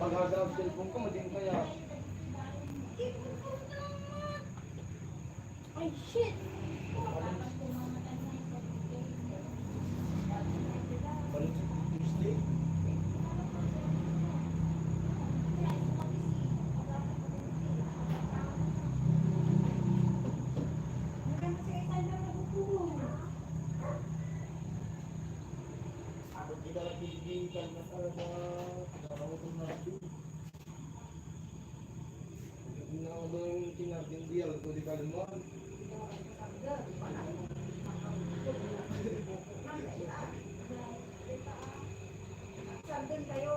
Pag-aga ang cellphone ko, mading kaya. Ay, shit! Balik sa Tuesday. Ako di ka napigilan na talaga. Pinakawag na ito. Hindi na ako doon yung tinatindiyal. Ito di kalimuan. Sandun kayo.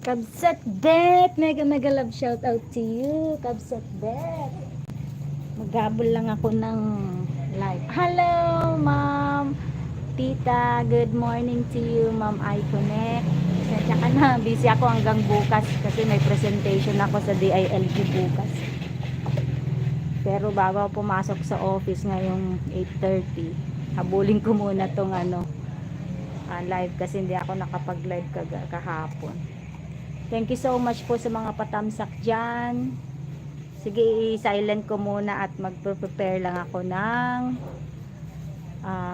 Kabsat Bet! Mega mega love shout out to you, Kabsat Bet. Maghabol lang ako ng live. Hello, Ma'am Tita. Good morning to you, Ma'am iConnect. Sensya ka na, busy ako hanggang bukas kasi may presentation ako sa DILG bukas. Pero bago ako pumasok sa office ngayong 8:30, habulin ko muna tong live kasi hindi ako nakapag-live kahapon. Thank you so much po sa mga patamsak dyan. Sige, i-silent ko muna at magpe-prepare lang ako ng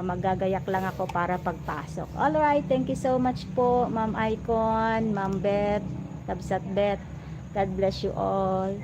magagayak lang ako para pagpasok. Alright, thank you so much po, Ma'am Icon, Ma'am Beth, Kabsat Beth. God bless you all.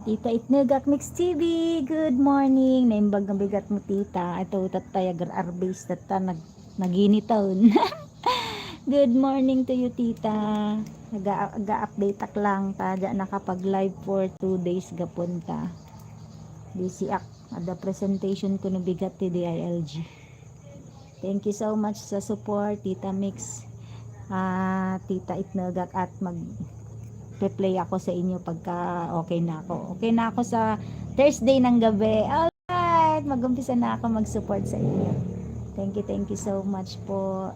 Tita Itnugak Mix TV, good morning. Naimbag ang bigat mo tita. Ito tatay arbis tata naginitaon. Good morning to you tita. Nag-update tak lang ta ja nakapag live for 2 days gapon ka. Busy ak ada presentation ko no bigat ti DILG. Thank you so much sa support tita Mix. Tita Itnugak at play ako sa inyo pagka okay na ako. Okay na ako sa Thursday ng gabi. Alright, mag-umpisa na ako mag-support sa inyo. Thank you so much po.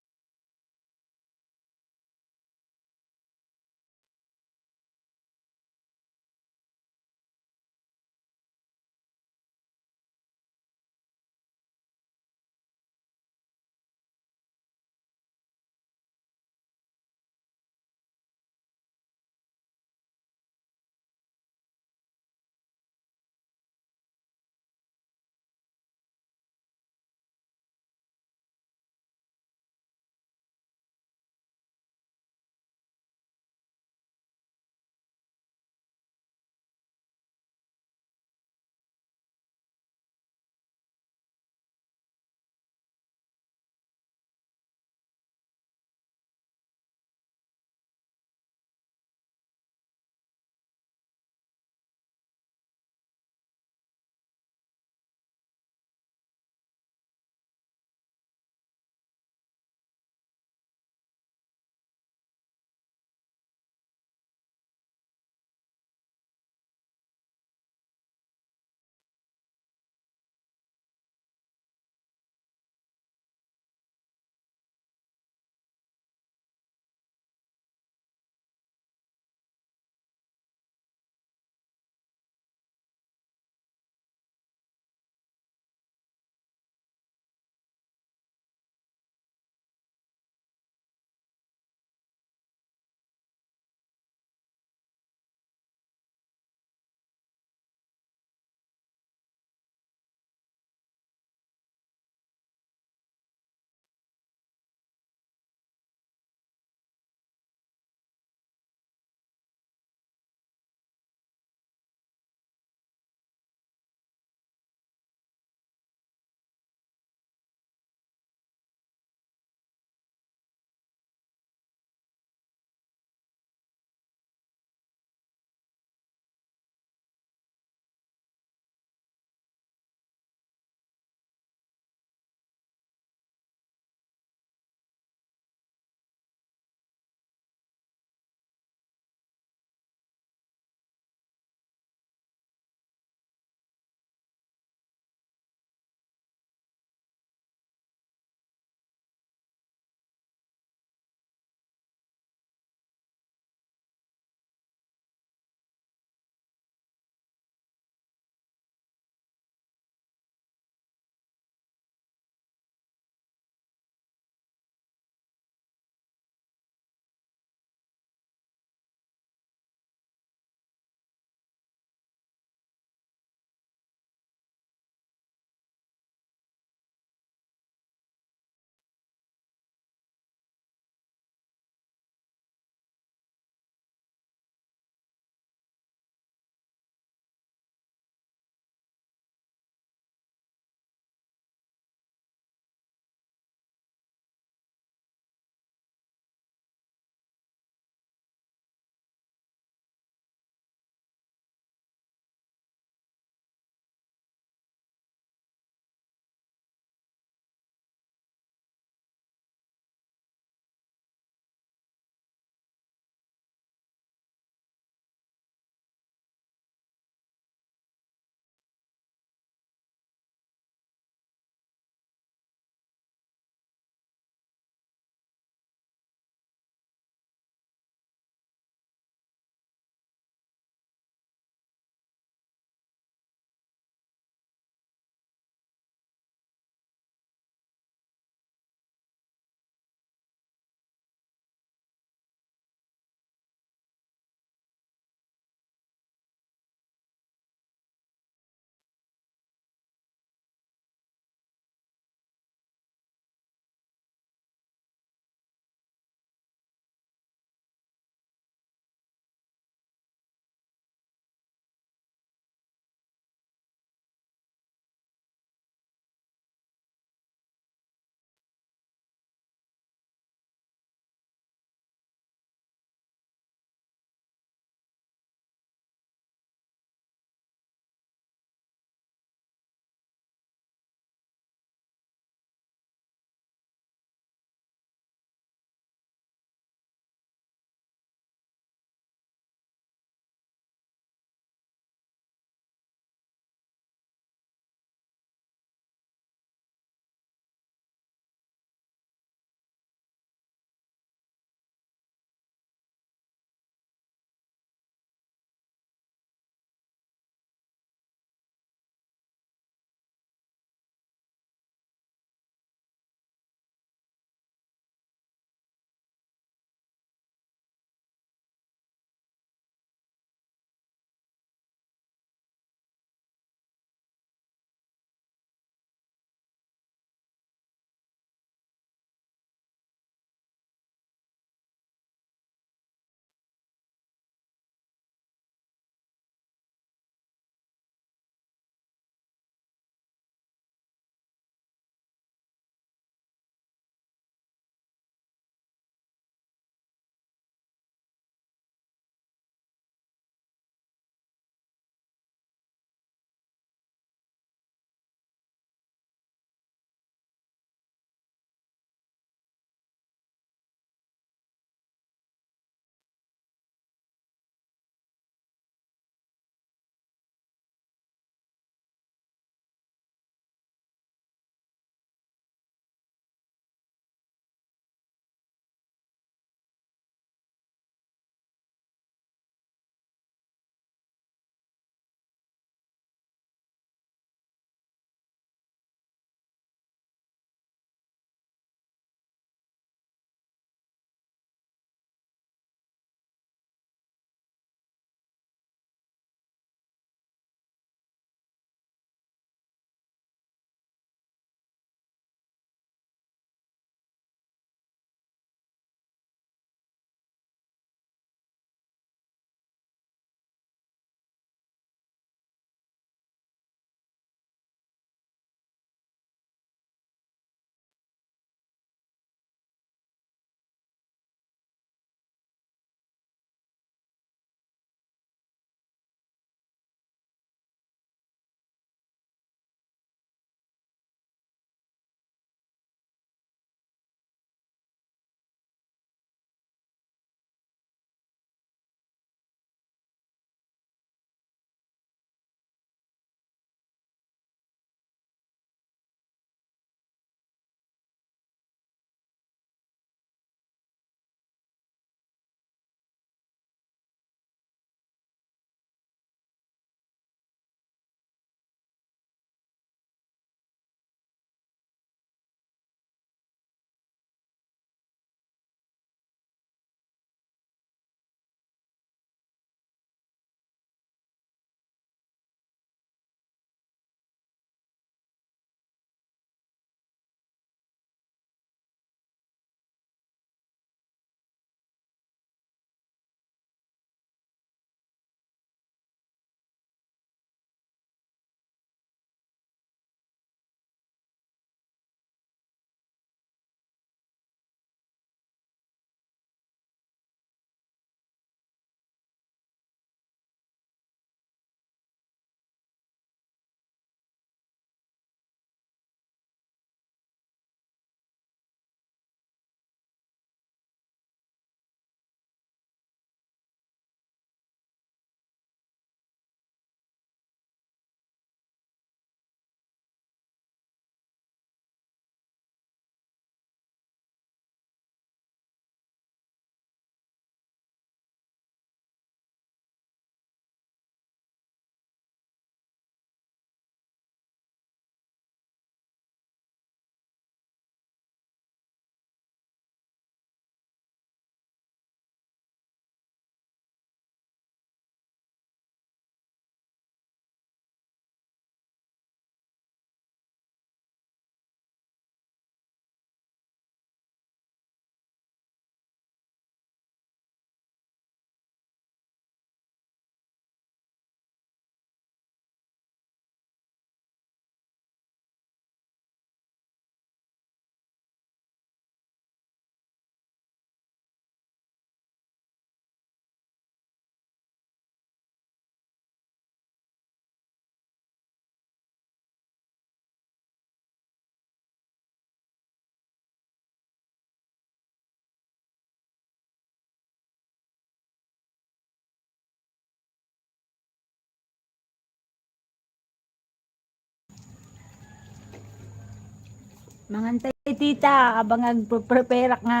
Mangantay tita, abang nagprepare nga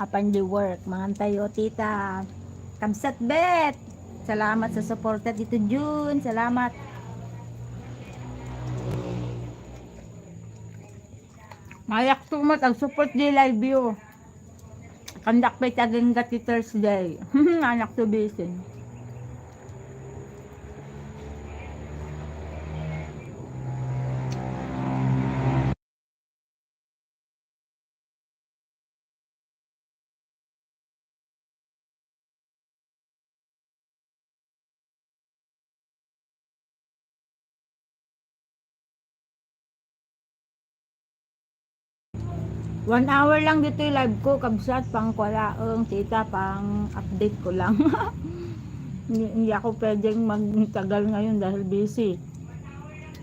apan di work. Mangantay o tita. Kamsat bet. Salamat sa suporta dito June. Salamat. Mayak sumat ang support di live view. Kandak pa taging gati Thursday. Anak to bisin. One hour lang dito yung live ko, kabsat, pang kwalaang, tita, pang update ko lang. Hindi ako pwedeng magtagal ngayon dahil busy.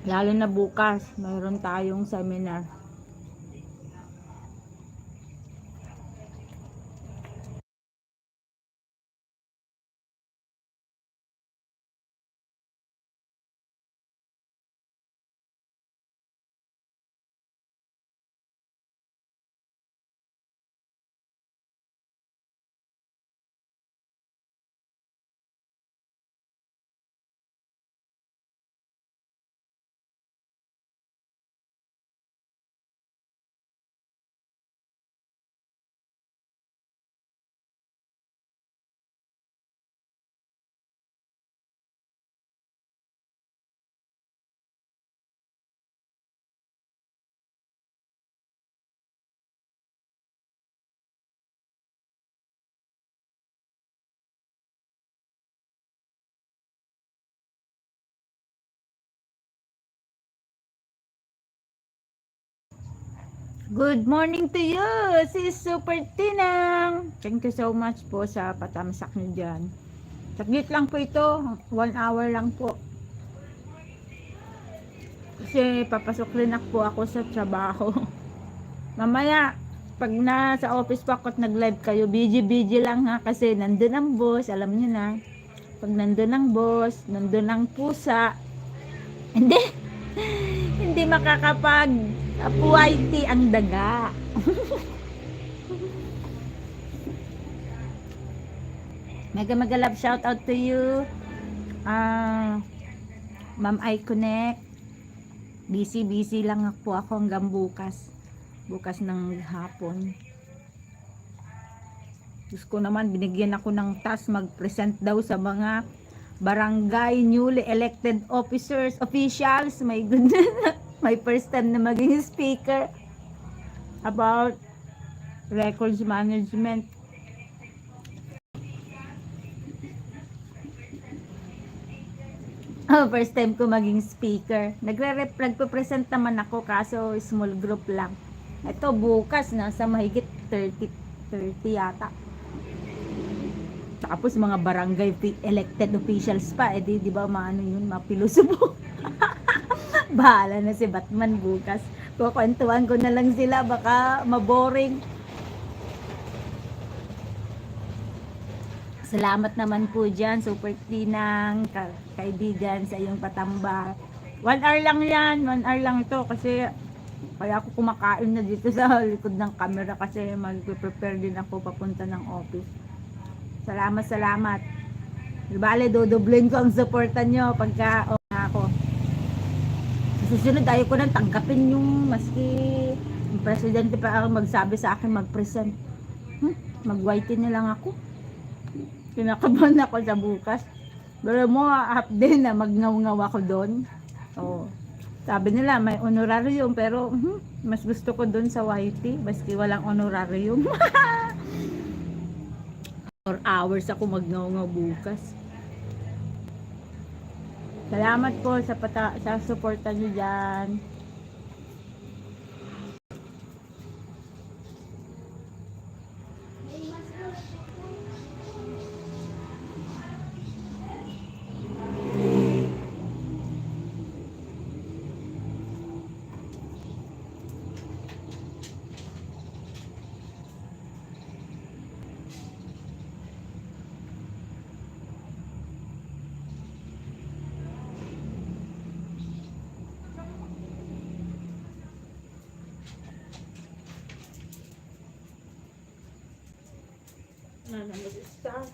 Lalo na bukas, mayroon tayong seminar. Good morning to you, si Super Tinang. Thank you so much po sa patamsak niyo dyan. Saglit lang po ito, 1 hour lang po. Kasi papasok rin po ako sa trabaho. Mamaya, pag nasa office pa ako at nag-live kayo, busy lang ha, kasi nandun ang boss, alam niyo na. Pag nandun ang boss, nandun ang pusa, hindi, hindi makakapag puwaiti ang daga. Mega love shout out to you. Ma'am I Connect. Busy lang po ako hanggang bukas. Bukas ng hapon. Diyos ko naman, binigyan ako ng task mag-present daw sa mga barangay newly elected officials. My goodness. My first time na maging speaker about records management. First time ko maging speaker. Nagpe-present naman ako kaso small group lang. Ito bukas nasa mahigit 30 yata. Tapos mga barangay elected officials pa. Di ba maano yun, mapilosopo. Bahala na si Batman bukas. Kukwentuhan ko na lang sila, baka maboring. Salamat naman po dyan, Super Tinang, kaibigan sa iyong patambak. 1 hour lang yan, 1 hour lang ito kasi kaya ako kumakain na dito sa likod ng camera kasi mag-prepare din ako papunta ng office. Salamat. Bale, dodoblen ko ang supportan nyo pagka ako. Susunod, ayaw ko nang tanggapin yung maski yung presidente pa magsabi sa akin mag-present. Mag-white na lang ako. Kinakabahan ako sa bukas. Pero mo, half day na magngaw-ngaw ako doon. So, sabi nila may honorarium pero mas gusto ko doon sa YT maski walang honorarium. 4 hours ako magngaw-ngaw bukas. Salamat po sa suporta niyo dyan. Na na mag-start.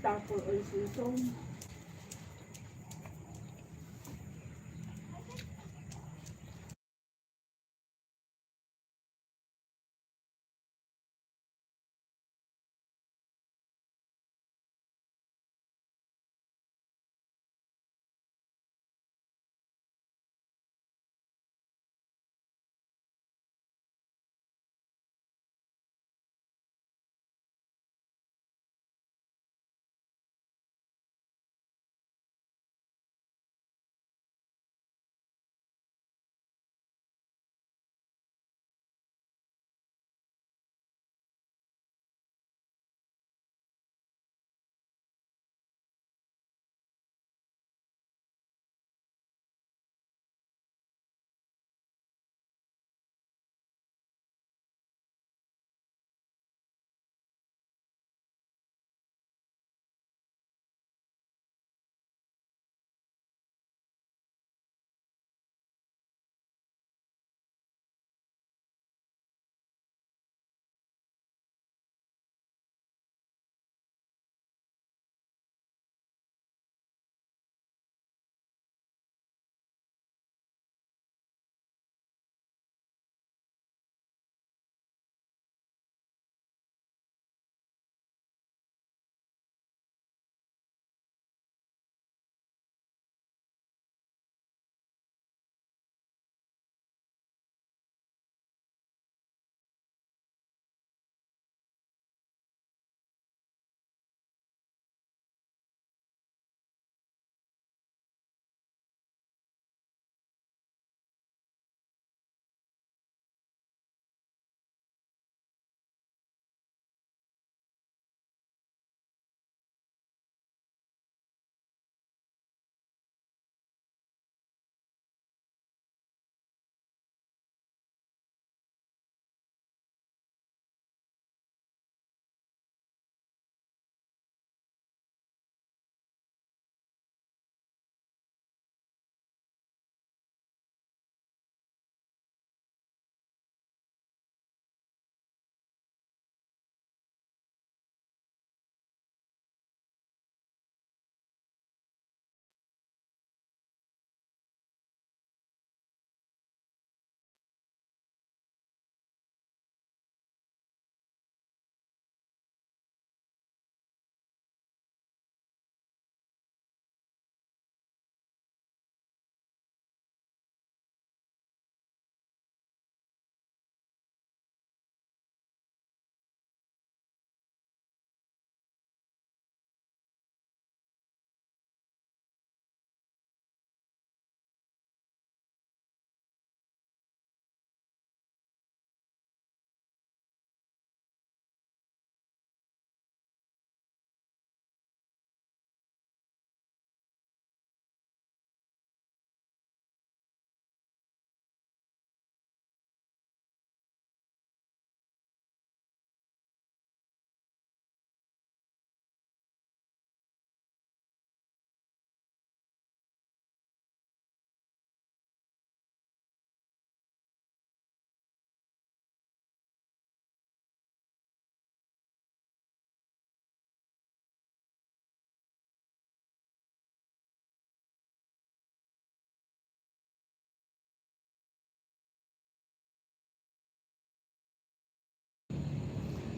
Start for all season.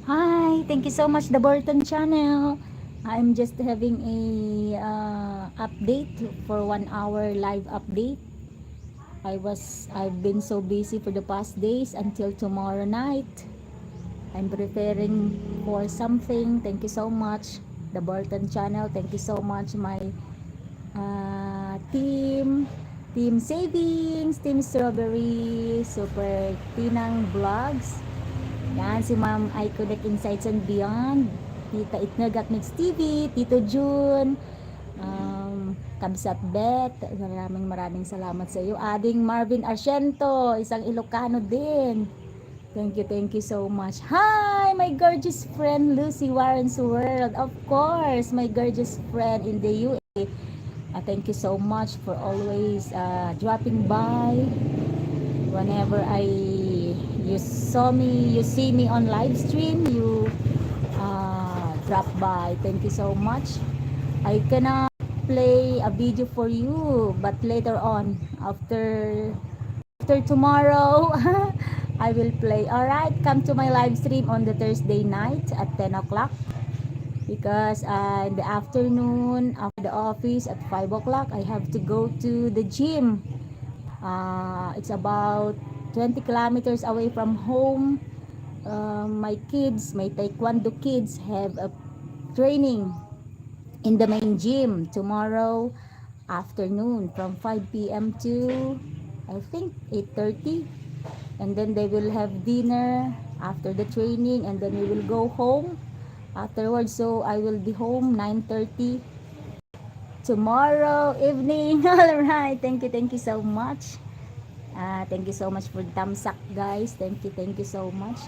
Hi, thank you so much, the Burton channel. I'm just having a update for 1 hour live update. I've been so busy for the past days until tomorrow night. I'm preparing for something. Thank you so much, the Burton channel. Thank you so much, my Team Savings, Team Strawberry, Super Tinang Vlogs. Yan, si Ma'am Iconic Insights and Beyond, Tita Itnag at Mix TV, Tito June, Kabsat Bet, maraming salamat sa iyo. Ading Marvin Arsiento, isang Ilocano din. Thank you so much. Hi, my gorgeous friend Lucy Warren's World. Of course, my gorgeous friend in the UAE. Thank you so much for always dropping by whenever you see me on live stream. You drop by. Thank you so much. I cannot play a video for you, but later on, after tomorrow, I will play. Alright, come to my live stream on the Thursday night at 10 o'clock. Because in the afternoon, after the office at 5 o'clock, I have to go to the gym. It's about 20 kilometers away from home. My kids, my taekwondo kids have a training in the main gym tomorrow afternoon from 5 p.m. to I think 8:30, and then they will have dinner after the training, and then we will go home afterwards. So I will be home 9:30 tomorrow evening. All right, thank you so much. Thank you so much for the thumbs up, guys. Thank you so much.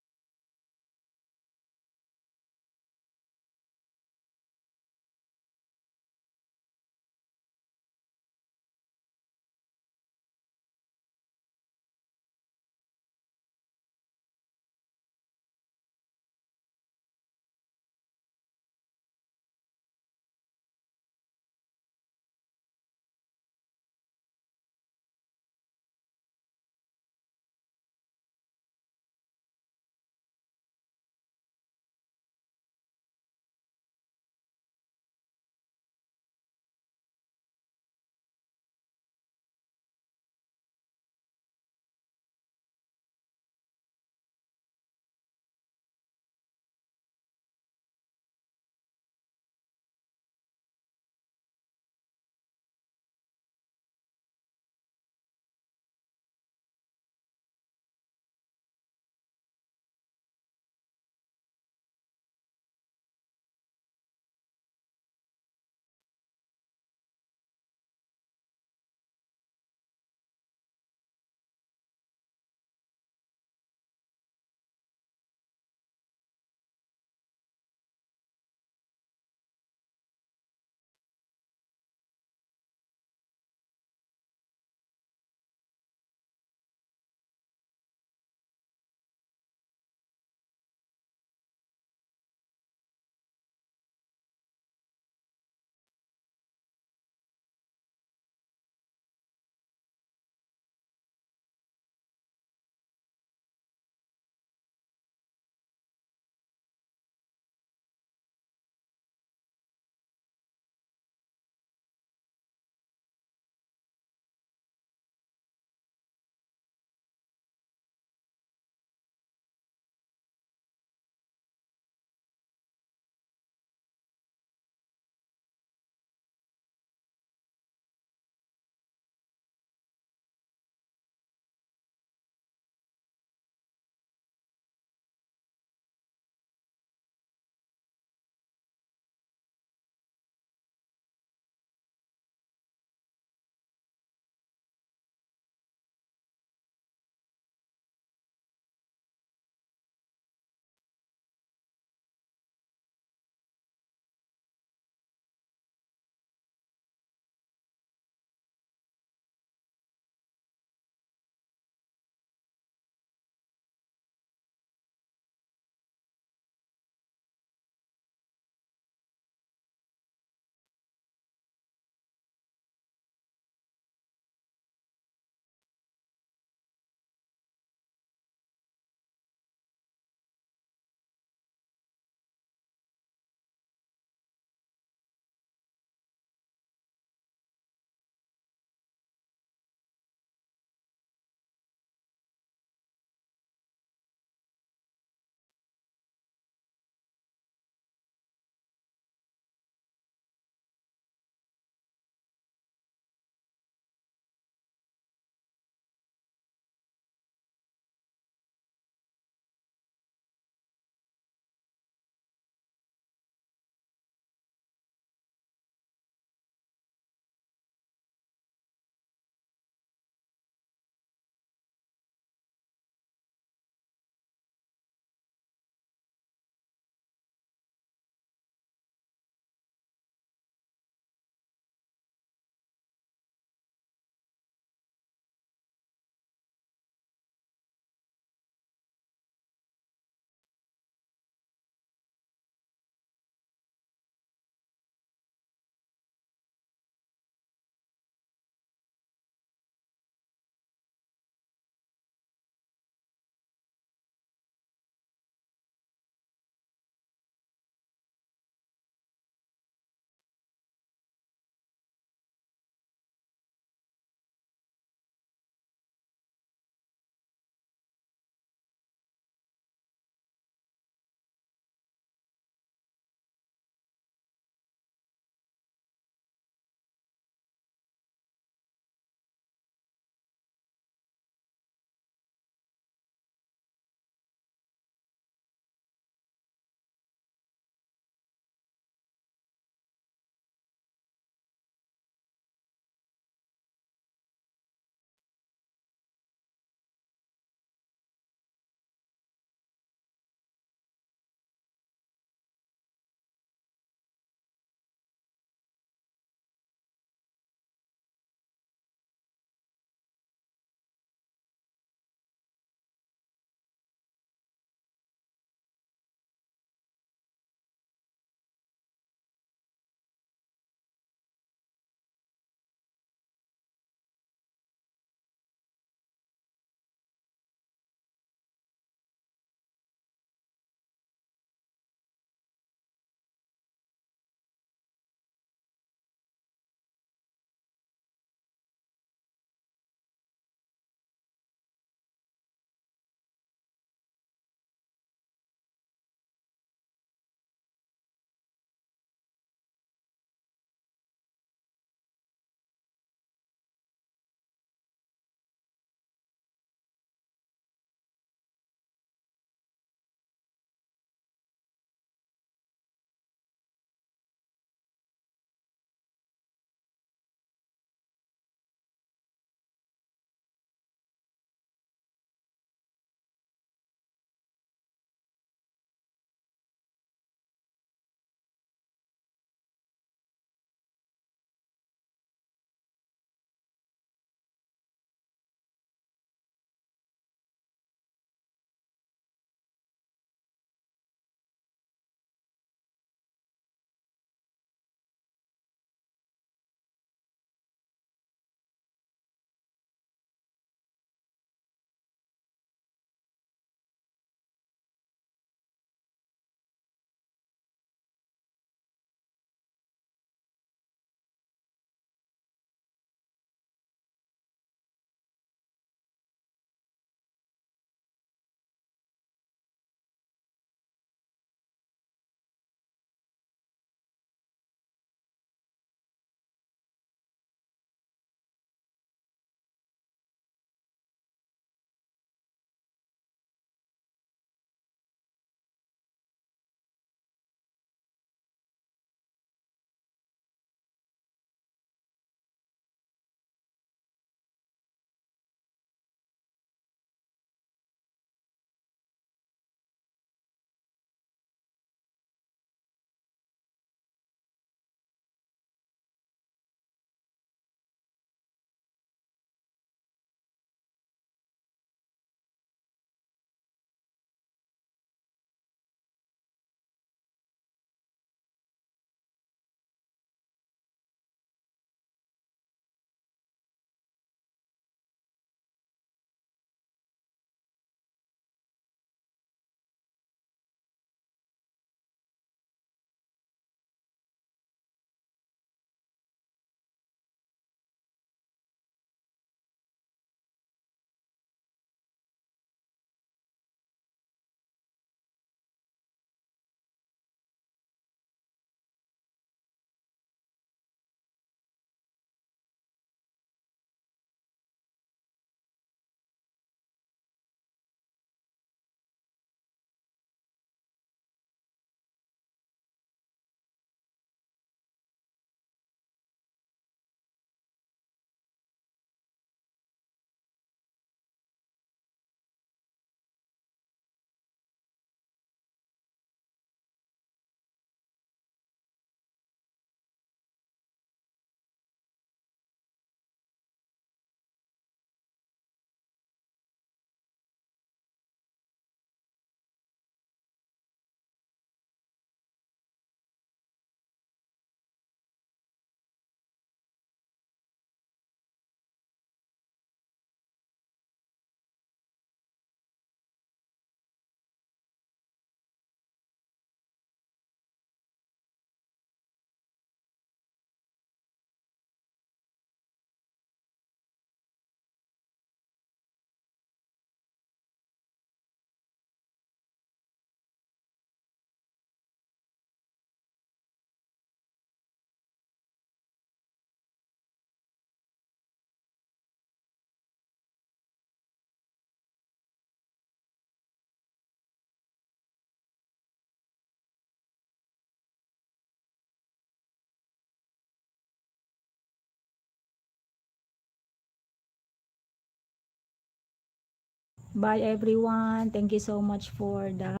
Bye everyone. Thank you so much for the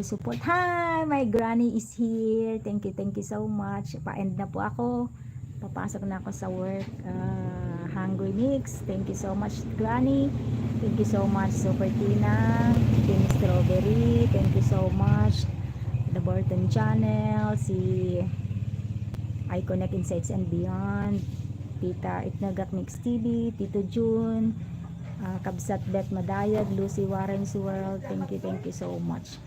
support. Hi, my granny is here. Thank you so much. Pa-end na po ako. Papasok na ako sa work. Hungry Mix. Thank you so much, granny. Thank you so much, Super Tina, Team Strawberry. Thank you so much, The Burton Channel, si iConnect Insights and Beyond, Tita Itnagak Mix TV, Tito June, Kabsat Bet Madayag, Lucy Warren's World. Thank you so much.